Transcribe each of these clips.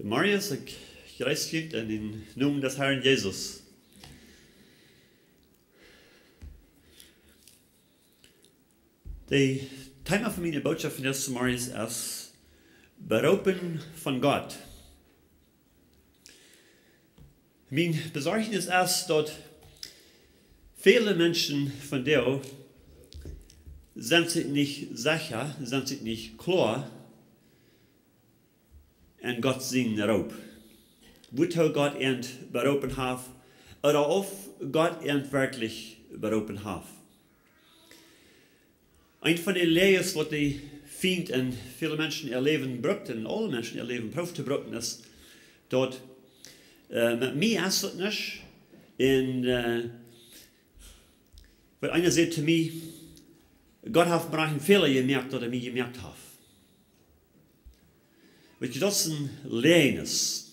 Marius, ik grüße dich in den Namen des Herrn Jesus. Die Thema von meiner Botschaft von Jesus Marius ist Beroepen von Gott. Mein Besorgnis ist, dass viele Menschen von dir sind sich nicht sicher, sind sich nicht klar en Gott zijn erop. Wozu Gott end beroepen heeft, oder of Gott end wirklich beroepen heeft. Een van de leers wat die vindt en viele Menschen ihr Leben brucht, en alle Menschen ihr Leben proeft te bruchen, is dat met mij is het niet. En wat einer zei te mij, Gott heeft maar een Fehler gemerkt, dat mij gemerkt heeft. Weet je, dat is een leernis.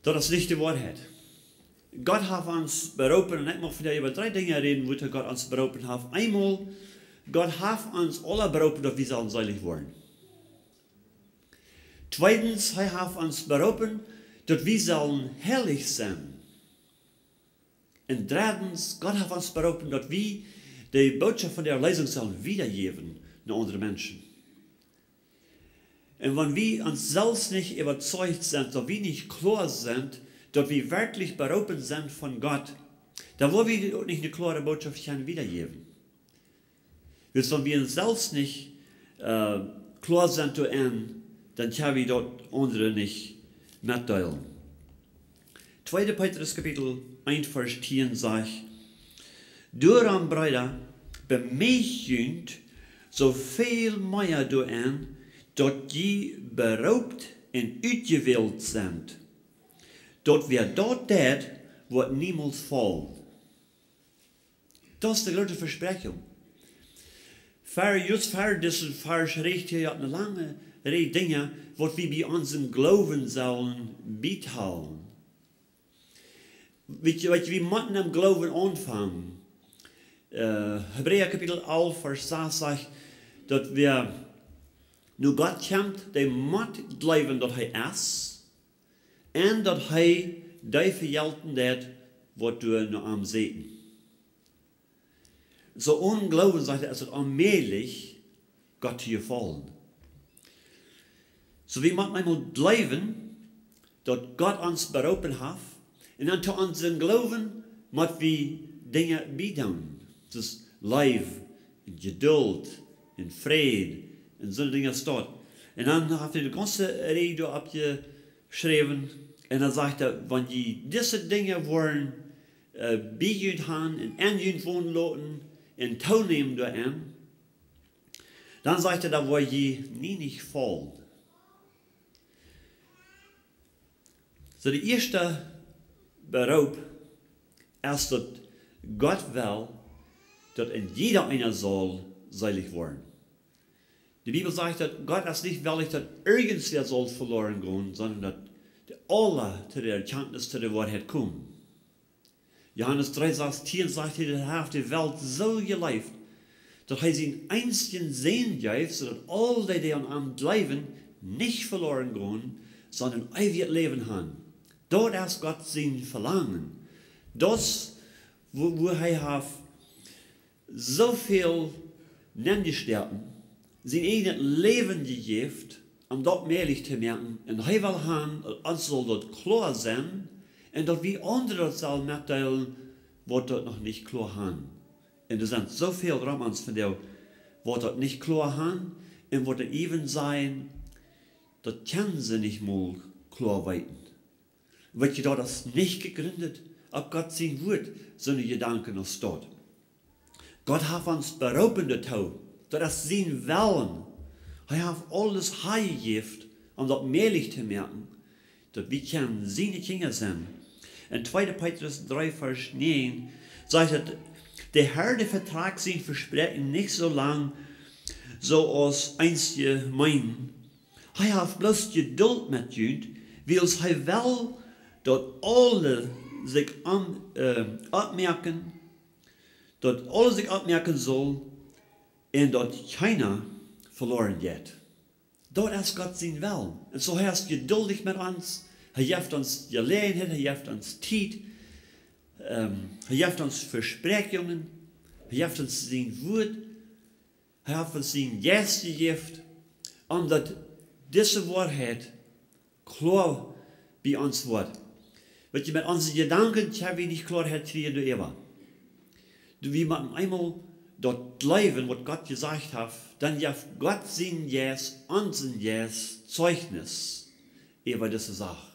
Dat is niet de waarheid. God heeft ons beroepen, en ik mag vandaag over 3 dingen reden, wat God ons beroepen heeft. Eenmaal, God heeft ons alle beroepen dat we zullen selig worden. Tweitens, hij heeft ons beroepen dat we zullen heilig zijn. En drittens, God heeft ons beroepen dat we de boodschap van de lezing zullen weitergeven naar andere mensen. Und wenn wir uns selbst nicht überzeugt sind, dass wir nicht klar sind, dass wir wirklich berufen sind von Gott, dann wollen wir auch nicht eine klare Botschaft wiedergeben. Wenn wir uns selbst nicht klar sind, dann können wir dort andere nicht mitteilen. 2. Petrus Kapitel 1, Vers 10 sagt, Daarom, Brüder, bemächtigt so viel mehr dooraan, dat je beroopt en uitgewild zijn, dat we dat deed wat niemals valt. Dat is de grote verspreching. Just voor deze vers richt je een lange rij dingen wat we bij onze geloven zullen behouden. Weet je, we moeten hem geloven aanvangen. Hebreeën kapitel 11 vers 6 zegt dat we nu God kent, die moet geloven dat hij is, en dat hij die vergelten deed, wat we naar hem zitten. Zo ongeloven zegt hij, is het onmogelijk God te gevallen. Zo we moeten eenmaal geloven dat God ons beroepen heeft, en dan tot ons geloven moeten we dingen bijdoen. Dus lief, geduld, en vrede, en zo'n dingen staat. En dan heeft hij de ganze reden opgeschreven. En dan zegt hij, wanneer je deze dingen worden bijgehouden gaan en aangehouden worden laten en toenemen door hem, dan zegt hij, dat word je niet vallen. So de eerste beroep is dat God wil dat in jeder einer zal selig worden. Die Bibel sagt, dass Gott ist nicht willig, dass irgendwer soll verloren gehen, sondern dass die alle zu der Erkenntnis, zu der Wahrheit kommen. Johannes 3, Vers 10 sagt, er hat die Welt so geliebt, dass er seinen einzigen Sohn gab, sodass alle, die an ihm glauben, nicht verloren gehen, sondern ewig Leben haben. Dort ist Gott sein Verlangen. Das, wo er so viel Nenngestärken zijn eigen leven gegeven om dat mogelijk te maken. En hij wil gaan, ons zal dat klaar zijn, en dat we anderen dat zullen mitteilen, wat dat nog niet klaar gaan. En er zijn zoveel romans van jou, wat dat niet klaar gaan, en wat er even zijn, dat kunnen ze niet meer klaar weten. Weet je, dat is niet gegründet op God zijn woord, zo'n gedanken als dat. God heeft ons beroepen daartoe. Dat is zijn willen. Hij heeft alles gegeven om dat mogelijk te maken. Dat we kunnen zijn kinderen zijn. In 2. Petrus 3 vers 9 zegt het, de Heer vertraagt zijn versprechen niet zo lang zoals eens je meinen. Hij heeft bloos geduld met jullie, wils hij wil dat alle zich opmerken, dat alle zich opmerken zal, en dat keiner verloren gaat. dort ist Gott sein Willen. Und so er ist geduldig mit uns. Er gibt uns Gelegenheit, er gibt uns Zeit. Er gibt uns Versprechungen. Er gibt uns sein Wort. Er hat uns sein Geist gegeben. Und dass diese Wahrheit klar bei uns wird. Weil mit unseren Gedanken haben wir nicht Klarheit kriegen, du Eva. Wie man einmal dort leben, was Gott gesagt hat, dann gibt Gott sein Jes, unseren Jes, Zeugnis über diese Sache.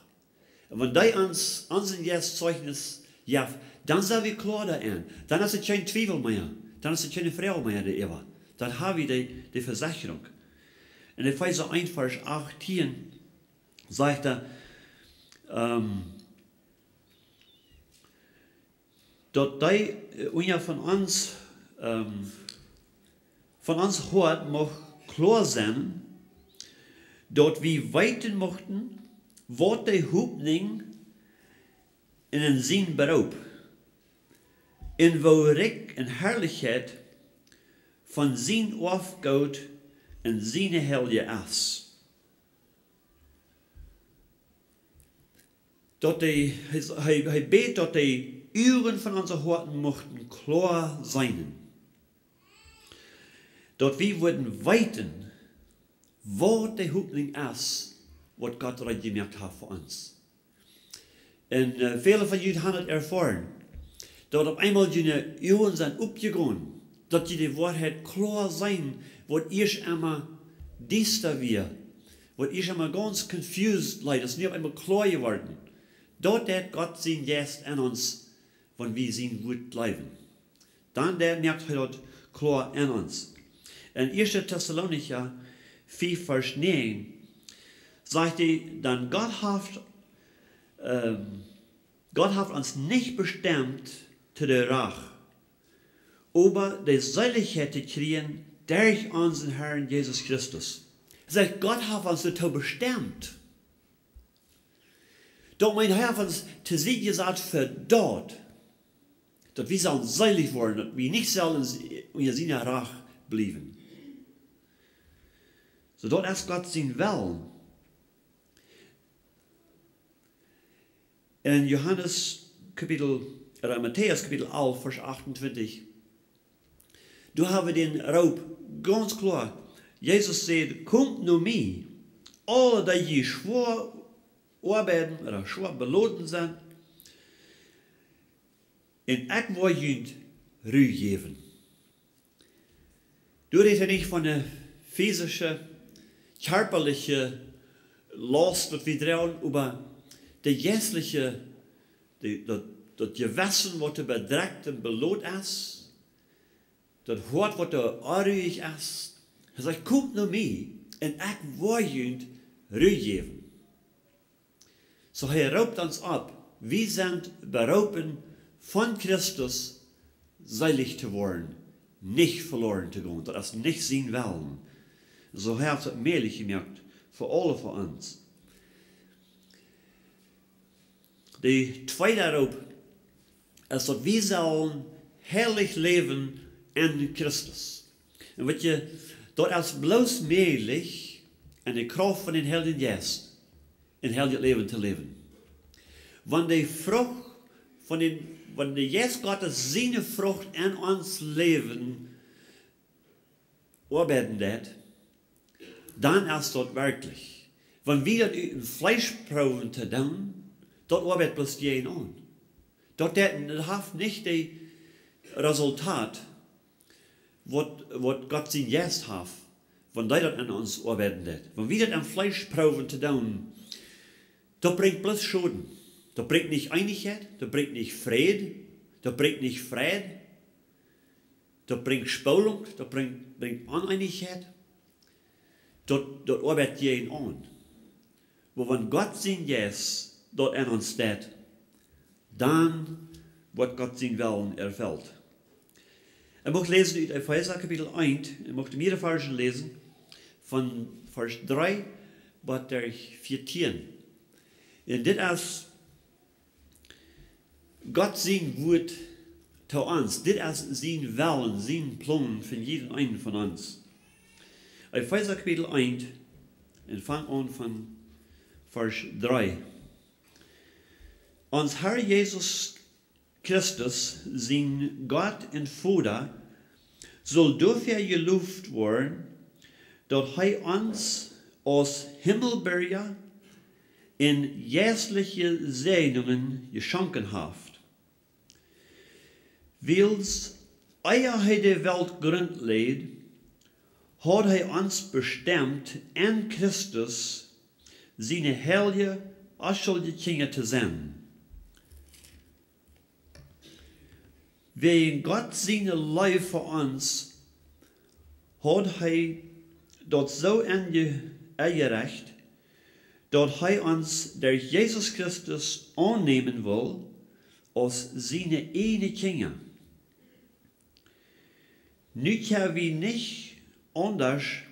Und wenn die uns unseren Jes Zeugnis gibt, dann sind wir klar daran. Dann ist es kein Zweifel mehr. Dann ist es keine Frage mehr, die Eva. Dann haben wir die Versicherung. In Epheser 1, Vers 18 sagt er, dat die von uns hört, mag klar sein, dort wir weiten mochten, wat die Hoopning in een zin beroep, in wo Rik en Herrlichkeit von zijn afgoed en zijn helje is. Dat hij beet dat die Uren von unseren Horten mochten klar sein. Dort wir würden weiten, wo der Hoopning ist, was Gott gemerkt hat für uns. Und viele von euch haben es erfahren, dass auf einmal die Uhren sind aufgegangen, dass die Wahrheit klar sein, was ich immer dies da wir, was ich immer ganz confused leid, das ist nicht auf einmal klar geworden. Dort hat Gott sein Geist an uns, wenn wir sein Wort leben. Dann merkt er dort klar an uns. In 1. Thessalonicher 4, Vers 9 sagt er, dann Gott hat uns nicht bestimmt zu der Rache, aber die Seligkeit zu kriegen durch unseren Herrn Jesus Christus. Er sagt, Gott hat uns dazu bestimmt. Doch mein Herr hat uns zu sich gesagt, für dort, dass wir sollen selig werden, dass wir nicht sollen in seiner Rache bleiben. So dort ist Gott sein Willen. In Matthäus Kapitel 11, Vers 28, du haben den Raub ganz klar. Jesus sagt, kommt nur mir, alle die schwer arbeiten oder schwer beladen sind, und ich will ihnen Ruhe geben. Du redest nicht von der physischen, körperlichen Last, die wir trauen, aber die geistliche, das Gewissen, was bedrückt und belohnt ist, das Hort, was unruhig ist. Er sagt, kommt nur mir, und ich will ihnen Ruhe geben. So er raubt uns ab. Wir sind berufen, von Christus selig zu werden, nicht verloren zu gehen. Das ist nicht sein Willen. So hat es mehrlich gemerkt, für alle von uns. Die zweite Raub ist, dass wir sollen herrlich leben in Christus. Und weet je, das ist bloß möglich, in der Kraft von den Heiligen Geist, ein herrliches Leben zu leben. Wenn die Frucht wenn der Geist Gottes seine Frucht in uns Leben arbeiten wird, dann ist das wirklich. Wenn wir das in Fleisch proben zu tun, dort arbeitet bloß jeden an. Dort hat nicht das Resultat, was Gott sein Geist hat, wenn der das in uns arbeiten wird. Wenn wir das in Fleisch proben zu tun, das bringt bloß Schaden. Das bringt nicht Einigkeit, das bringt nicht Friede, das bringt nicht Friede, das bringt Spaltung, das bringt Uneinigkeit. Das arbeitet jeden an. Aber wenn Gott sein Geist dort in uns steht, dann wird Gott sein Willen erfüllt. Ich möchte lesen aus Epheser Kapitel 1, ich möchte mehrere Verse lesen, von Vers 3 bis 14. Und das ist Gott sein Wort zu uns. Das ist sein Willen, sein Plan für jeden einen von uns. Epheser Kapitel 1, En fang an van vers 3. Ons Herr Jesus Christus, zijn Gott en Vader, soll dafür geloofd worden, dat hij ons als Himmelbürger in jährliche Segnungen geschenken heeft. Wils hij de Welt grundlegd, hat hij ons bestemd in Christus zijn heilige, afschuldige kinderen te zijn. Wegen Gott zijn lief voor ons, hat hij dat zo eingerecht, dat hij ons door Jesus Christus aannemen wil als zijn ene kinderen. Nu kunnen we niet anders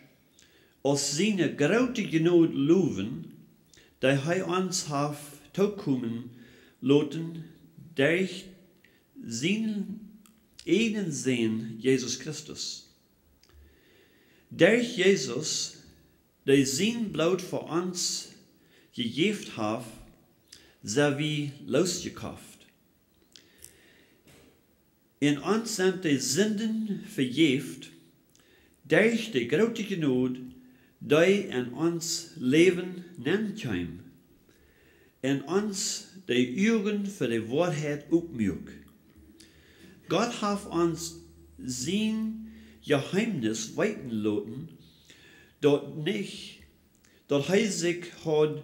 als zijn grote genade loven, dat hij ons heeft toekomen laten door zijn ene Zoon, Jesus Christus. Door Jesus, die zijn bloed voor ons gegeven heeft, zijn we losgekocht. In ons zijn de zinden vergeven, door de grote genade die in ons leven neemt, en ons de ogen voor de waarheid opmaakt. Gott heeft ons zijn geheimnis weten laten, dat hij zich had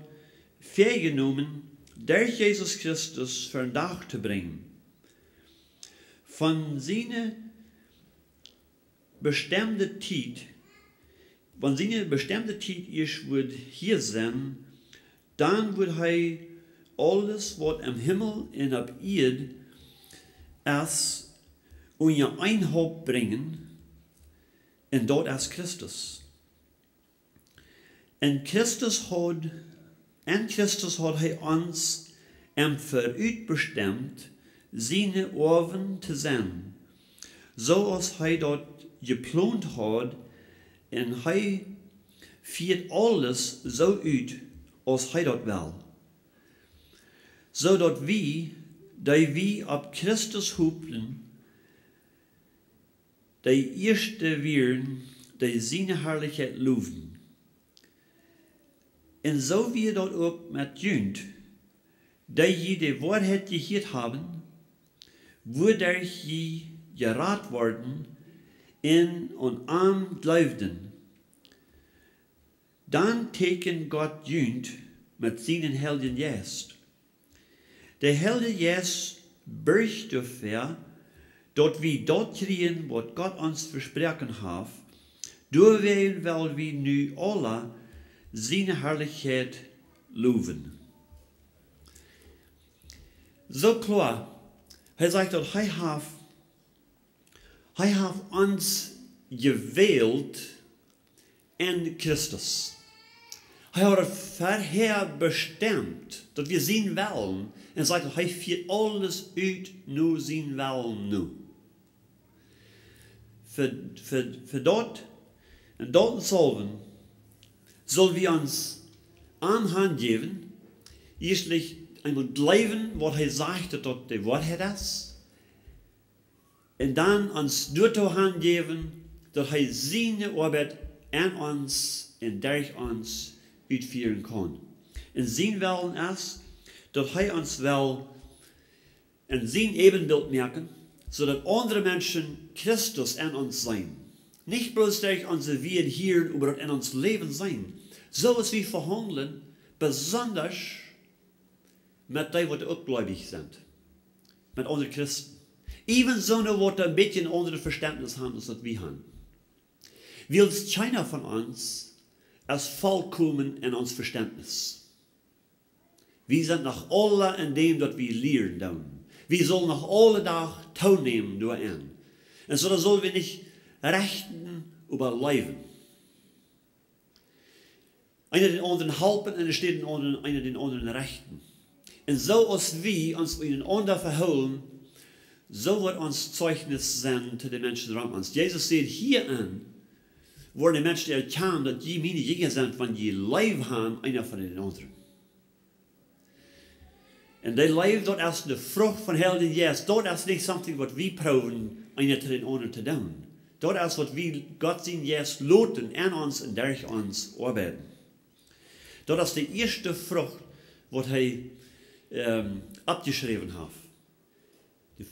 vergenomen door Jesus Christus vandaag te brengen. Van zijn bestemde tijd, wanneer zijn bestemde tijd is, wordt hier zijn, dan wordt hij alles wat im Himmel en op Erde is, je Einhalt brengen, en dat is Christus. En Christus had hij ons vooruit bestemd, zijn oven te zijn, zoals hij dat gepland had, en hij viert alles zo uit, als hij dat wil. Zodat wie op Christus hopen, de eerste wieren, die zijn herrlijkheid loven. En zo wie dat ook met junt, die je de waarheid gehoord hebben, worden je geraad worden en aan geloofden. Dan teken God junt met zijn Heiligen Geest. De Heilige Geest borgt ervoor, dat we dat krijgen wat God ons versproken heeft, doorwege we nu alle zijn herrlijkheid loven. Zo klaar, hij zegt dat hij heeft ons gewählt in Christus. Hij had het vorher bestemd, dat we zien willen, en zegt dat hij viert alles uit nu zien willen nu. Voor dat en dat salven zullen we ons aanhand geven, eerstlich einmal blijven wat hij zegt dat dat de waarheid is, en dan ons door te hand geven dat hij zijn arbeid aan ons en door ons uitvoeren kan. En zijn willen is dat hij ons wel in zijn evenbeeld merken, zodat andere mensen Christus in ons zijn. Niet bloß durch onze Wien hier, aber in ons leven zijn. Zoals we verhandelen, besonders met die wat ook gläubig zijn. Met andere Christen. Evenzo nu wat een beetje een andere verständnis hebben als dat we hebben. Wils keiner van ons is volkomen in ons verständnis. We zijn nog alle in dem dat we leren doen. We zullen nog alle dag toenemen doorin. En zo zullen we niet rechten überleven. Einer den anderen helpen en er steht einer den anderen rechten. En zo als we ons einander verhouden, zo wordt ons Zeugnis zijn te de mensen rond ons. Jezus zegt hierin, worden die Menschen erkannt, dass die meine Jünger sind, wenn die Leib haben, einer von den anderen. Und die Leib, das ist die Frucht von Heiligen Geist. Das ist nicht something, was wir proben, einer zu den anderen zu tun. Das ist, was wir Gott sein Geist loten an uns und durch uns arbeiten. Das ist die erste Frucht, was er abgeschrieben hat.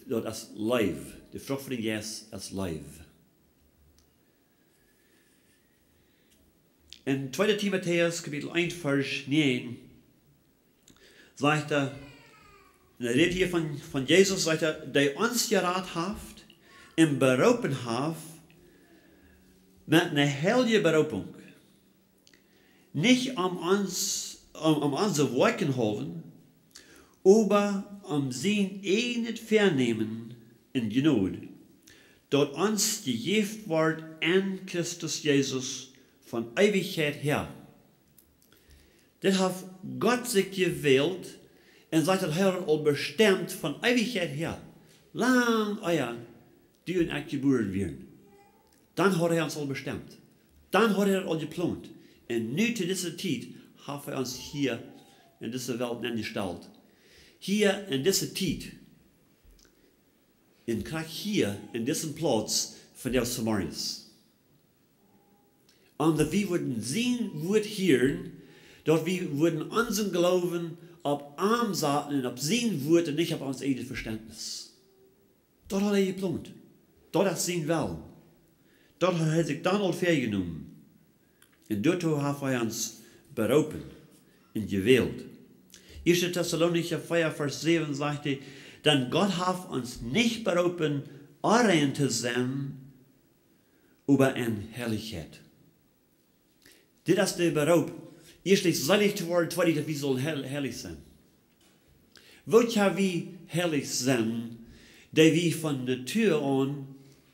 Das ist Leib. Die Frucht von dem Geist ist Leib. In 2. Timotheus, Kapitel 1, Vers 9, sagt er, redet hier von Jesus, sagt er, der uns geraten hat, im beroepen hat, mit einer heiligen Berufung. Nicht uns Werken haben, aber sein eigenes Vernehmen in Gnade, dort uns gegeben wird an Christus Jesus von Ewigkeit her. Das hat Gott sich gewählt und sagt, das hat er bestimmt von Ewigkeit her. Lang eher, die und ich geboren werden. Dann hat er uns all bestimmt. Dann hat er all geplant. Und nu zu dieser Zeit hat er uns hier in dieser Welt angestellt. Hier in dieser Zeit, in Krieg hier, in diesem Platz von der Samarias. Und dass wir würden sehen, würden hören, dass wir würden unseren Glauben auf arm saten und auf sehen würden und nicht auf unser eigenes Verständnis. Dort hat er geplant. Dort hat er sein Willen. Dort hat er sich dann auch vergenommen. Und dort hat er uns berufen und gewählt. 1. Thessalonicher 4, Vers 7 sagte, denn Gott hat uns nicht berufen, allein zu sein, aber in Herrlichkeit. Das ist der Beruf. Erstlich selig zu werden, zweitens, wir sollen herrlich sein. Woher wir herrlich sein, die wir von Natur an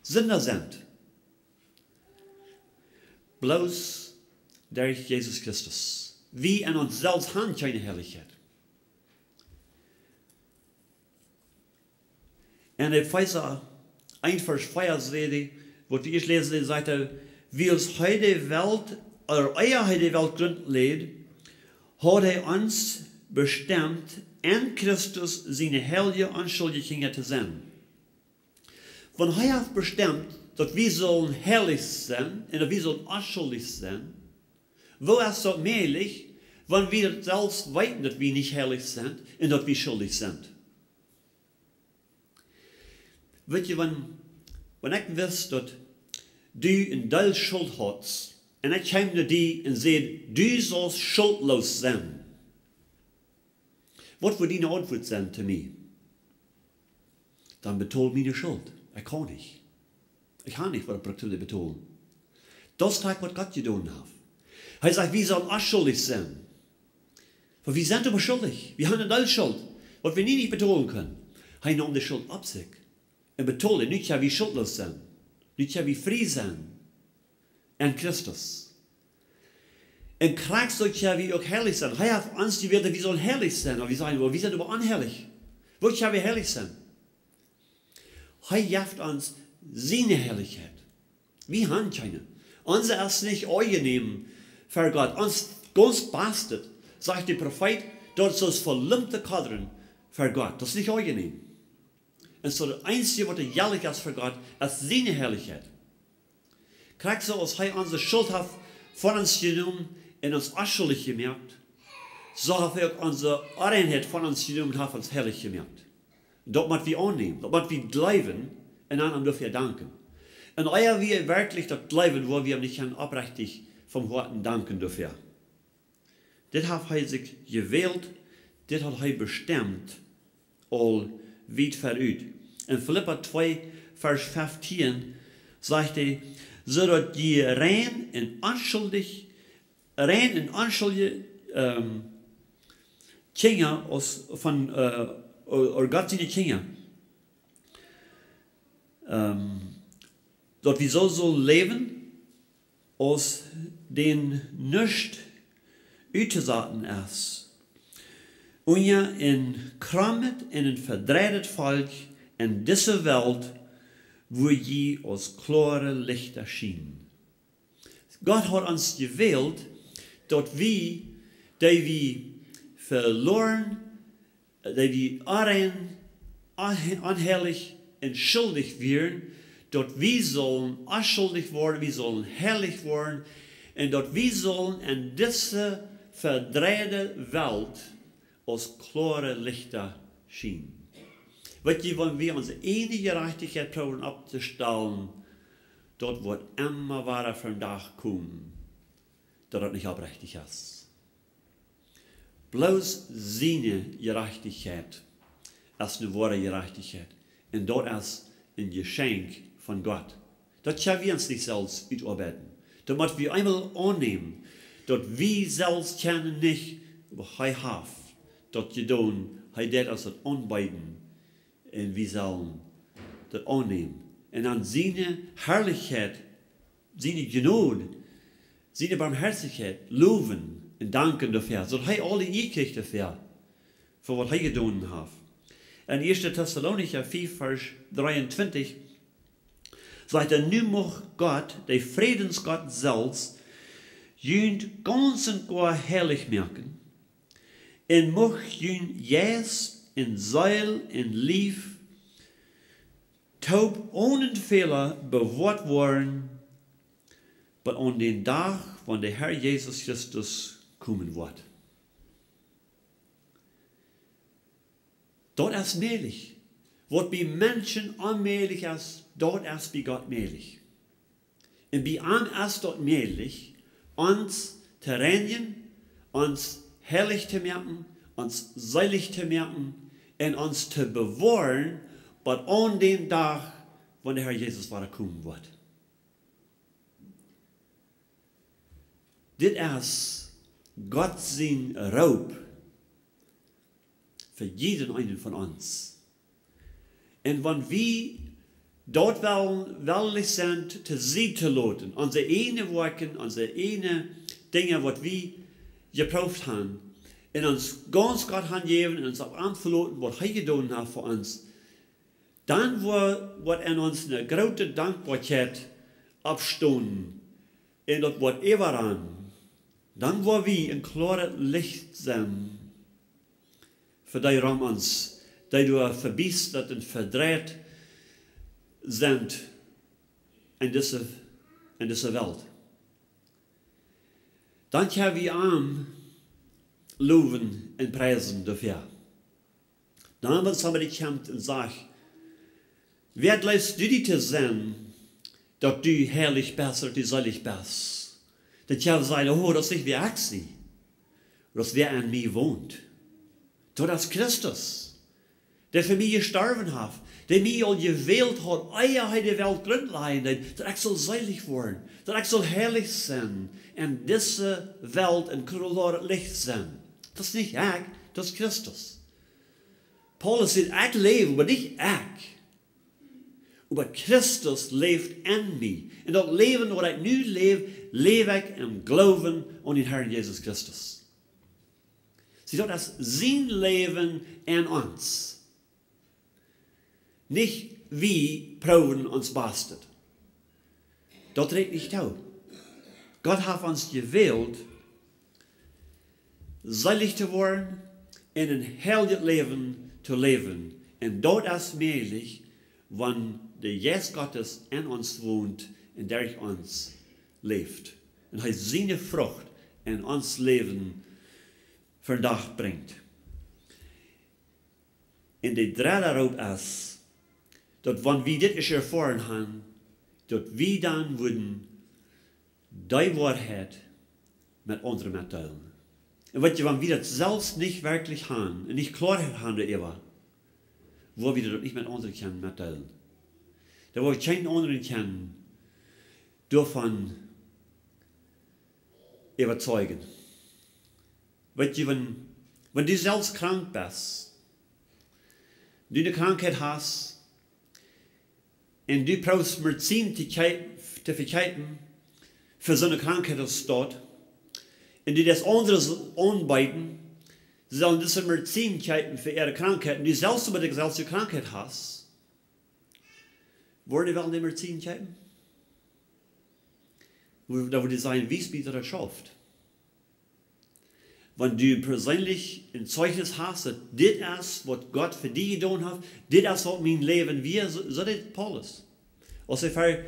Sünder sind. Bloß durch Jesus Christus. Wir in uns selbst haben keine Herrlichkeit. Und in Epheser 1, Vers 4 sehe, wo wir lesen, sagt er, wie uns heute Welt, oder euer heute Welt grundlegt, hat er uns bestimmt, in Christus seine heilige Anschuldigungen zu sein. Von er hat bestimmt, dass wir sollen herrlich sein, und dass wir sollen anschuldig sein, wo ist das möglich, wenn wir selbst wissen, dass wir nicht herrlich sind, und dass wir schuldig sind. Weet je, wenn ich weiß, dass du in deine Schuld hast, und ich komme zu dir und sage, du sollst schuldlos sein, was wird deine Antwort sein zu mir? Dann betol meine Schuld. Ich kann nicht. Ich kann nicht, was ich praktisch betonen. Das ist was Gott getan hat. Er sagt, wir sollen auch schuldig sein. Weil wir sind aber schuldig. Wir haben eine Schuld, was wir nicht betonen können. Er nahm die Schuld ab sich. Und betonen, nicht ja wie schuldlos sein. Nicht ja wie frei sein. In Christus. Und Christ soll ja wie auch herrlich sein. Er hat uns gewählt, wir sollen herrlich sein. Aber wir sagen, wir sind aber unherrlich. Wo ja wir herrlich sein? Er gibt uns seine Herrlichkeit. Wir haben keine. Unser ist nicht angenehm für Gott. Uns ganz bastet, sagt der Prophet, dort soll es verlimmte Kadern für Gott. Das ist nicht angenehm. Und so das Einzige, was jährlich ist für Gott, ist seine Herrlichkeit. Kriegst du, als er unsere Schuld hat von uns genommen und uns unschuldig gemerkt, so hat er auch unsere Reinheit von uns genommen und hat uns herrlich gemerkt. Das müssen wir annehmen, das müssen wir glauben und dann dürfen wir danken. Und euer wir wirklich das glauben, wo wir nicht aufrichtig vom Herzen danken dürfen. Das hat er sich gewählt, das hat er bestimmt, all weit verüht. In Philipper 2, Vers 15 sagt er, so dass die rein und unschuldige Kinder von Gott seine Kinder, dass wir so leben, aus den nicht uitgezaten ist. Und ja in krammet en een verdrevet Volk in diese Welt, wo je als klare Lichter schien. Gott hat uns gewählt, dass wir, die wir verloren, die wir unherrlich und schuldig wären, dass wir sollen unschuldig werden, wir sollen herrlich werden, und dass wir sollen in diese verdrehte Welt als klare Lichter schienen. Weet je, wenn wir unsere eine Gerechtigkeit probieren abzustellen, dort wird immer weiter vom Tag kommen, dass das nicht aufrichtig ist. Bloß seine Gerechtigkeit ist eine wahre Gerechtigkeit. Und dort ist ein Geschenk von Gott. Das können wir uns nicht selbst utarbeiten. Das müssen wir einmal annehmen, dass wir selbst können nicht, aber er hat, das getan, er das als das anbieten. Und wir sollen das annehmen. Und an seine Herrlichkeit, seine Gnade, seine Barmherzigkeit loben und danken dafür. So hat er alle gekriegt dafür, für was er getan hat. In 1. Thessalonicher 4, Vers 23 sagt er, nu mag Gott, der Friedensgott selbst, jünd ganz und gar herrlich merken, und mag jünd jetzt in Seil, in Lief, taub ohne Fehler bewahrt worden, aber an den Tag, wann der Herr Jesus Christus kommen wird. Dort ist möglich. Was bei Menschen unmöglich ist, dort ist bei Gott möglich. Und bei uns ist dort möglich, uns zu reinigen, uns herrlich zu merken, uns seilig zu merken und uns zu bewahren, aber an dem Tag, wenn der Herr Jesus kommen wird. Das ist Gott sein Raub für jeden einen von uns. Und wenn wir dort willig sind, zu sie zu lassen, unsere eine Worte, unsere eine Dinge, was wir geprüft haben, und uns ganz Gott hingeben und uns auch anverloten, was er getan hat für uns, dann wird in uns eine große Dankbarkeit abstehen. Und das wird immer an. Dann wird wir ein klares Licht sein für die um uns, die du verbiestert und verdreht sind in dieser Welt. Dann können wir arm loben und preisen dafür. Dann wird somebody kommt und sagt, wer glaubst du dir zu sein, dass du herrlich bist oder du selig bist? Dann kann ich sagen, oh, das ist nicht wie ich sie. Das wer an mir wohnt. Das ist Christus, der für mich gestorben hat, der mich all gewählt hat, ehe die Welt grundlegend, dass ich soll selig werden, dass ich soll herrlich sein, in dieser Welt ein klares Licht sein. Das ist nicht ich, das ist Christus. Paulus sagt, ich lebe, aber nicht ich. Aber Christus lebt in mir. Und das Leben, das ich nu lebe, lebe ich im Glauben an den Herrn Jesus Christus. Sie das ist sein Leben in uns. Nicht wie proben uns bastet. Das trägt nicht auf. Gott hat uns gewählt, selig zu werden, in ein herrliches Leben zu leben. Und dort ist möglich, wenn der Geist Gottes in uns wohnt und durch uns lebt. Und er seine Frucht in uns Leben für den Tag bringt. Und der dritte Raub ist, dass wenn wir das erfahren haben, dass wir dann würden die Wahrheit mit anderen mitteilen. Und wenn wir das selbst nicht wirklich haben und nicht Klarheit haben darüber, wo wir das nicht mit anderen können mitteilen. Da wo wir keinen anderen können davon überzeugen. Weißt du, wenn du selbst krank bist, du eine Krankheit hast, und du brauchst Medizin zu verkeiten für so eine Krankheit als dort, und du das anderes anbieten, sie sollen diese Medizin für ihre Krankheit, und du selbst aber die selbe Krankheit hast, wollen die Medizin keiten? da würde ich sagen, wie es wieder das schafft. Wenn du persönlich ein Zeugnis hast, dass das ist, was Gott für dich getan hat, das ist, was mein Leben wir, so das Paulus. Als er für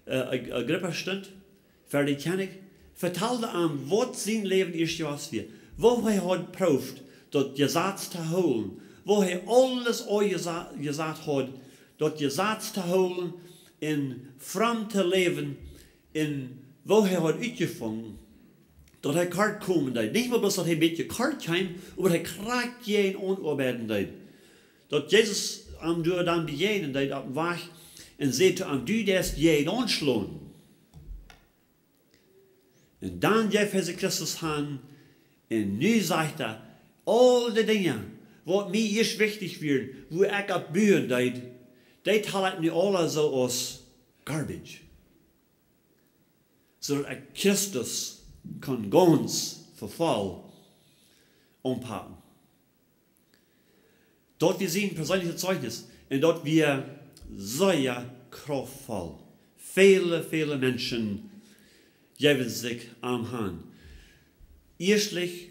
Agrippa stund, für die König, vertelde ihm, was sein Leben ist, was wir. Wo er hat geprüft, dat Gesetz zu holen, wo er alles gesagt hat, dat Gesetz zu holen, in fram zu leben, in wo er hat uitgefangen, dat hij kart komen deed. Niet maar dat hij een beetje kart kwam, maar hij krijgt geen onarbeiden deed. Dat Jezus hem door dan bejenen deed op de weg en zei te hem, du des geen aanslaan. En dan geeft hij zich Christus aan en nu zegt hij, al die dingen, wat mij eerst wichtig werd, wo ik op buren deed, dat haal ik nu alle zo als garbage. Zodat ik Christus kan ganz verval umpacken. Dort wir sehen persönliche Zeugnis und dort wir sehr kraftvoll. Viele Menschen geben sich am Hand. Erstlich,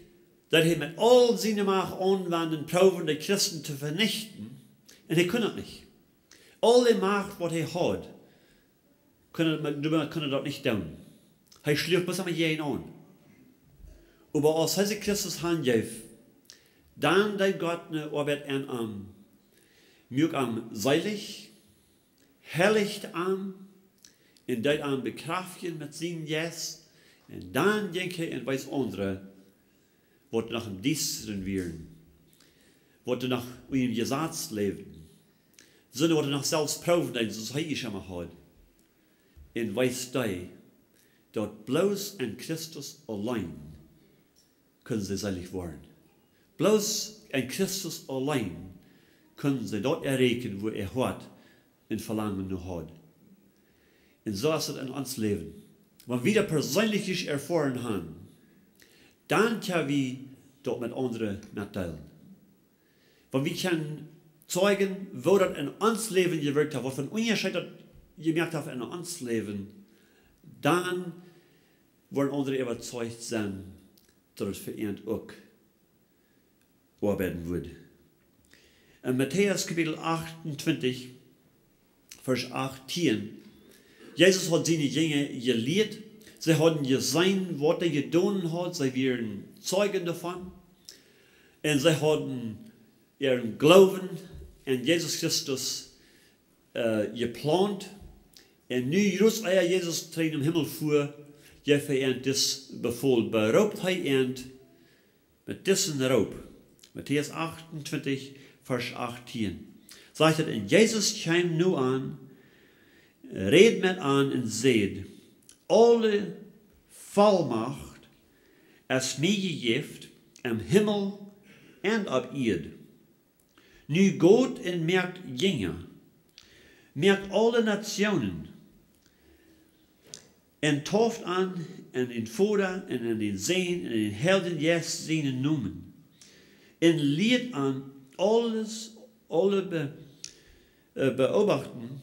dass er mit all seinen Macht anwenden, proben die Christen zu vernichten, und er kann das nicht. Alle Macht, was er hat, kann er das nicht tun. Hij sluit pas met jij aan. Maar als hij Christus handgeeft, dan deed God een arbeid aan hem. Mjuk hem seilig, heiligt hem, en deed hem bekraftigen met zijn jes, en dan denk hij en wijs anderen, wat nach hem diensten werden, wat er nach hem gezaad leven, zonder wat er nach zelfs proeven deed, zoals hij is hem had, en wijs hij, dat bloos en Christus allein kunnen ze selig worden. Bloos en Christus allein kunnen ze dat erreiken, wo er hat en verlangen nu hat. En zo is het in ons leven. Wenn wir das persönlich erfahren haben, dann können wir das mit anderen mitteilen. Wenn wir können zeigen, wo das in ons Leben gewirkt hat, was für ein Unterschied das gemerkt hat in ons Leben, dann wollen andere überzeugt sein, dass es für ihn auch arbeiten wird. In Matthäus Kapitel 28, Vers 18, Jesus hat seine Jünger gelehrt, sie haben gesehen, was er getan hat, sie waren Zeugen davon, und sie haben ihren Glauben an Jesus Christus geplant. En nu rust hij Jezus tegen im Himmel vor, geeft hij aan dit bevel, beroopt hij aan met diesen roop. Matthäus 28, Vers 18. Sagt het, en Jezus kwam nu aan, reed met aan en zeid, alle volmacht is mij gegeven im Himmel en op aarde. Nu gaat en merkt Jünger, merkt alle Nationen, en tauft an in den Vater en in den Seen en in den Helden Jes seinen Namen. En leert an alle beobachten,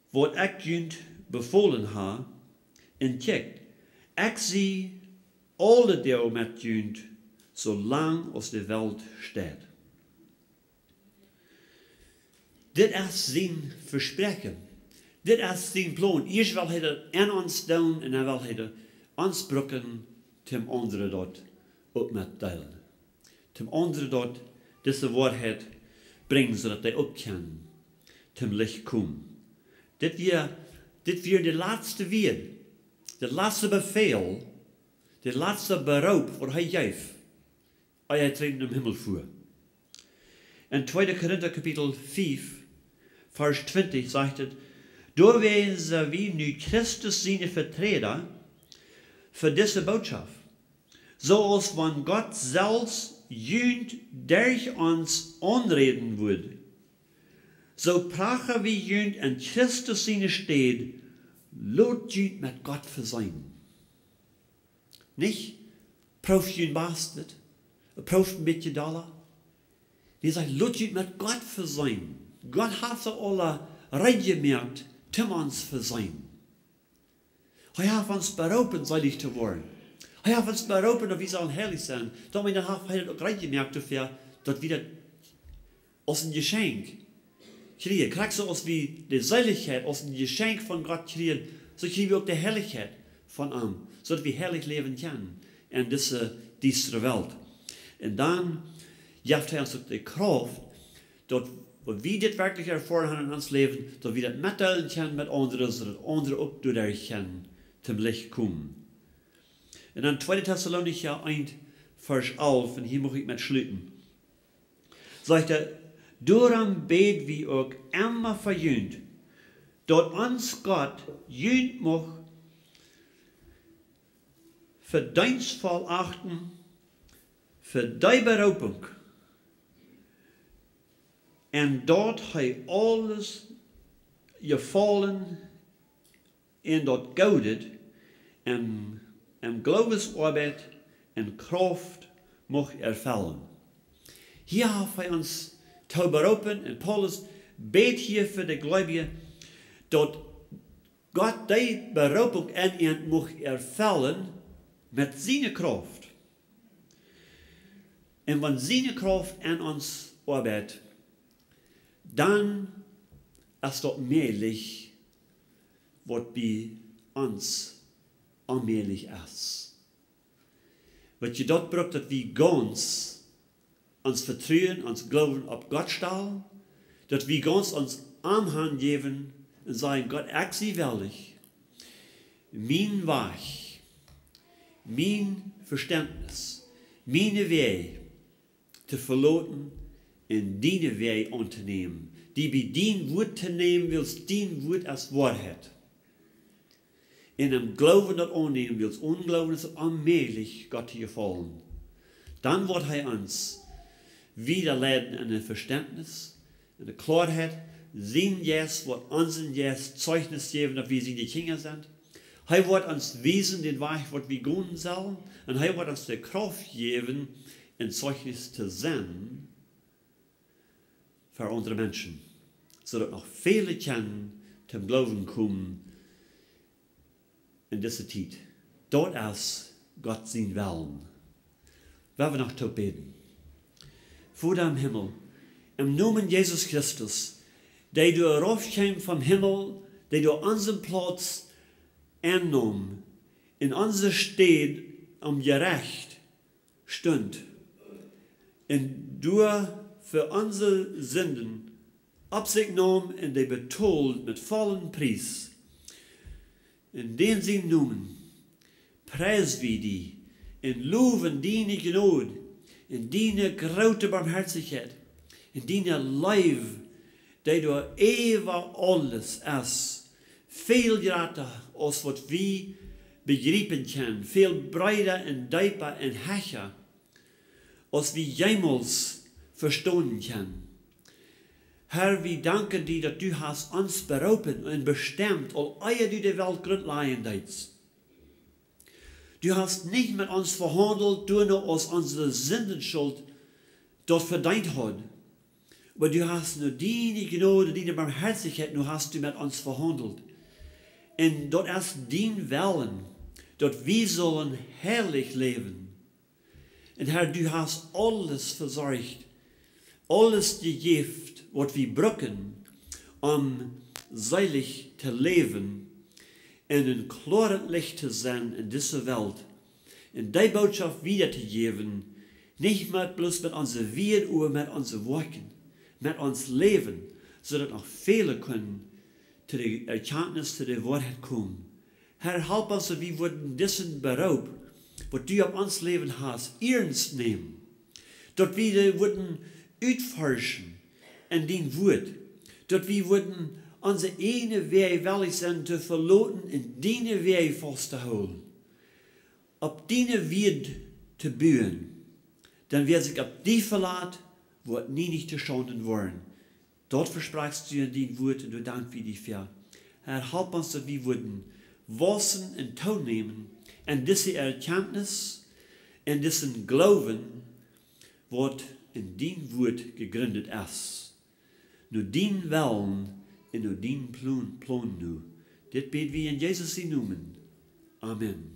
wat ik junt bevolen ha, en checkt, ik zie alle deel met junt, zolang als de wereld staat. Dit is zijn versprechen. Dit is zijn plan. Eerst wil hij dat aan ons doen en dan wil hij dat ons brokken, ten andere dat ook met delen. Ten andere dat deze waarheid brengen, zodat hij ook kan ten licht komen. Dit weer de laatste weer, de laatste bevel, de laatste beroep wat hij geeft, als hij treedt in de hemel voor. In 2 Korinther Kapitel 5, Vers 20 sagt het, door wezen wie nu Christus zijn Vertreter für diese Botschaft, zoals van Gott zelfs junt durch uns anreden würde, so prachen wir junt in Christus zijn steed, lot junt met Gott versijn. Nicht, proef junt bastet, proef een beetje dollar. Die sagt, lot junt met Gott versijn. Gott hat sie alle reingemerkt, zum uns versehen. Hij heeft ons beroepen, seilig te worden. Hij heeft ons beroepen, dat we zullen heilig zijn. Daarom heeft hij het ook recht dafür, dat we dat als een geschenk kriegen. Krijg zoals we de zeiligheid als een geschenk van God kriegen, zo krijgen we ook de heiligheid van hem. Zodat we heilig leven kunnen in deze wereld. En dan geeft hij ons ook de kracht, dat we dit werkelijk ervaren hebben in ons leven, dat we dat mitteilen kunnen met anderen, zodat anderen ook door daar gaan zum Licht komen. En dan 2 Thessalonicher 1, vers 11, en hier mag ik met sluiten. Zegt er, daarom beten we ook immer voor jullie, dat ons God jullie mag verdienstvol achten voor die beroeping. En dat hij alles gevallen in dat goudet en geloofsarbeid en kracht mag ervullen. Hier heeft hij ons te beroepen en Paulus beet hier voor de gelovigen dat God die beroeping in hen mag ervullen met zijn kracht. En wanneer zijn kracht in ons arbeidt, dan is dat möglich, wat bij ons onmöglich is. Wat je dat braucht, dat we ganz ons vertrouwen, ons geloven op God stellen, dat we ganz ons aanhand geven en zeggen, God, ik zie wellig, mijn weg, mijn verständnis, mijn weg te verlaten en die weg aan te nemen. Die bij dien woord te nemen wils, dien woord als waarheid. En hem geloven dat aannemen wils, ongeloven is het onmöglich, God te gevallen. Dan wordt hij ons wieder leiden in een verständnis, in de klaarheid, zijn jes, wat onze jes Zeugnis geven, dat we zijn Kinder zijn. Hij wordt ons wezen, den weg wat we gaan zullen, en hij wordt ons de kracht geven, een Zeugnis te zijn, voor andere mensen. Zodat nog vele kunnen ten geloven komen in deze tijd. Dat is God zijn willen. We nog te bidden. Vader im Himmel, im Namen Jesus Christus, der du raufkäm vom Himmel, der du unseren Platz annahm, in unser Steht gerecht stund, und du für unsere Sünden auf sich nahm und die betont mit vollen Preis. In den sie noemen, preis wir die, und loven deine Gnade, in deine grote barmherzigheid, in deine Leib, die du ewig alles ist, viel greater als wat wir begrijpen können, viel breiter und dieper und hecher, als wir jemals verstehen können. Herr, wir danken dir, dass du hast uns berufen und bestimmt, al ehe du die Welt grundleggen deed. Du hast nicht mit uns verhandelt, du nur aus unserer Sündenschuld dort verdient hat. Aber du hast nur deine Gnade, deine Barmherzigkeit, nur hast du mit uns verhandelt. Und dort ist dein Willen, dass wir sollen herrlich leben. Und Herr, du hast alles versorgt, alles gegeben, was wir brauchen, seilig zu leben und ein klares Licht zu sein in dieser Welt. Und die Botschaft wiederzugeben, nicht bloß mit unseren Wehen, aber mit unseren Worten, mit uns Leben, sodass noch viele können zu der Erkenntnis, zu der Wahrheit kommen. Herr, help uns, dass wir diesen Beruf, was du auf uns Leben hast, ernst nehmen. Dass wir würden uitforschen in dein Wort. Dass wir würden unsere eine Weg willig sein zu verlaten und deine Weg festzuhalten. Auf deine Weg zu bauen. Dann wird sich auf die verlaten, wo es nie nicht zu schauen wollen. Dort versprachst du in dein Wort und du dank wir dir für. Herr, help uns, dass wir würden wachsen und Ton nehmen in diese Erkenntnis, in diesen Glauben, was in dein Wort gegründet ist. Nur dein Willen und nur dein Plan nu. Dit beten wir in Jesus' Namen. Amen.